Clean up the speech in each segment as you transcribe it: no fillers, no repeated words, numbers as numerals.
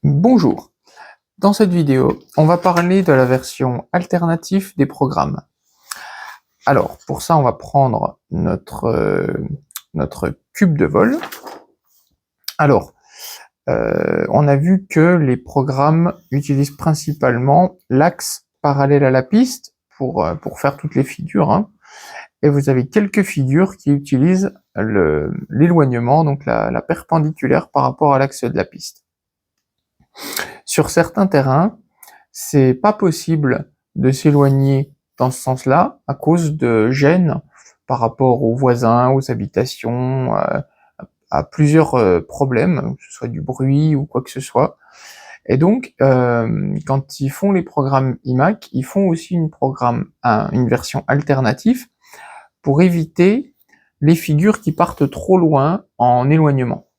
Bonjour, dans cette vidéo, on va parler de la version alternative des programmes. Alors, pour ça, on va prendre notre cube de vol. Alors, on a vu que les programmes utilisent principalement l'axe parallèle à la piste pour faire toutes les figures, hein. Et vous avez quelques figures qui utilisent l'éloignement, donc la perpendiculaire par rapport à l'axe de la piste. Sur certains terrains, c'est pas possible de s'éloigner dans ce sens-là à cause de gênes par rapport aux voisins, aux habitations, à plusieurs problèmes, que ce soit du bruit ou quoi que ce soit. Et donc, quand ils font les programmes iMac, ils font aussi une version alternative pour éviter les figures qui partent trop loin en éloignement.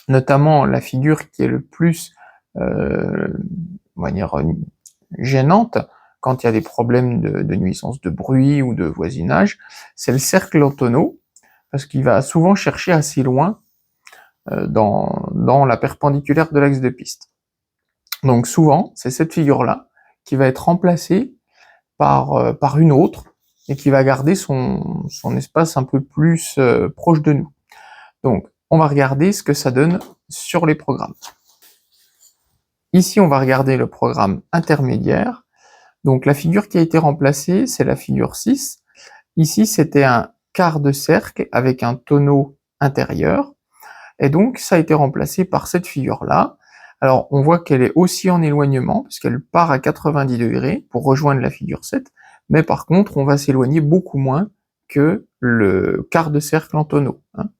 Notamment la figure qui est le plus on va dire, gênante quand il y a des problèmes de nuisance de bruit ou de voisinage, c'est le cercle en tonneau, parce qu'il va souvent chercher assez loin dans la perpendiculaire de l'axe de piste. Donc souvent, c'est cette figure-là qui va être remplacée par une autre et qui va garder son espace un peu plus proche de nous. Donc, on va regarder ce que ça donne sur les programmes. Ici, on va regarder le programme intermédiaire. Donc la figure qui a été remplacée, c'est la figure 6. Ici, c'était un quart de cercle avec un tonneau intérieur. Et donc, ça a été remplacé par cette figure-là. Alors, on voit qu'elle est aussi en éloignement, puisqu'elle part à 90 degrés pour rejoindre la figure 7. Mais par contre, on va s'éloigner beaucoup moins que le quart de cercle en tonneau, hein.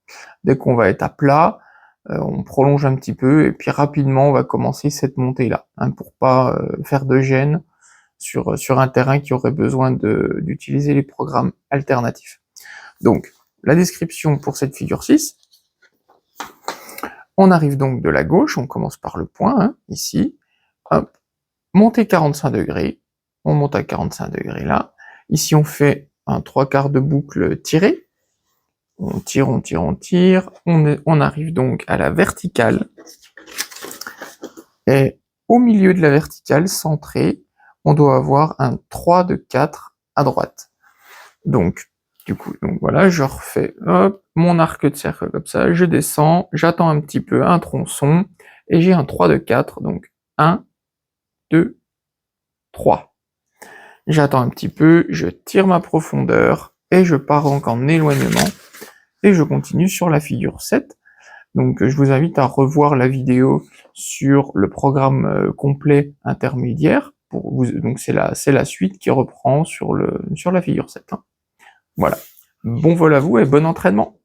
Dès qu'on va être à plat, on prolonge un petit peu, et puis rapidement, on va commencer cette montée-là, hein, pour pas faire de gêne sur un terrain qui aurait besoin d'utiliser les programmes alternatifs. Donc, la description pour cette figure 6. On arrive donc de la gauche, on commence par le point, hein, ici. Hop, monter 45 degrés, on monte à 45 degrés là. Ici, on fait un 3/4 de boucle tirée. On tire, on tire, on tire. On arrive donc à la verticale. Et au milieu de la verticale, centrée, on doit avoir un 3 de 4 à droite. Donc, du coup, voilà, je refais hop, mon arc de cercle comme ça, je descends, j'attends un petit peu un tronçon, et j'ai un 3 de 4, donc 1, 2, 3. J'attends un petit peu, je tire ma profondeur, et je pars donc en éloignement, et je continue sur la figure 7. Donc je vous invite à revoir la vidéo sur le programme complet intermédiaire. Donc c'est la suite qui reprend sur la figure 7, hein. Voilà. Bon vol à vous et bon entraînement.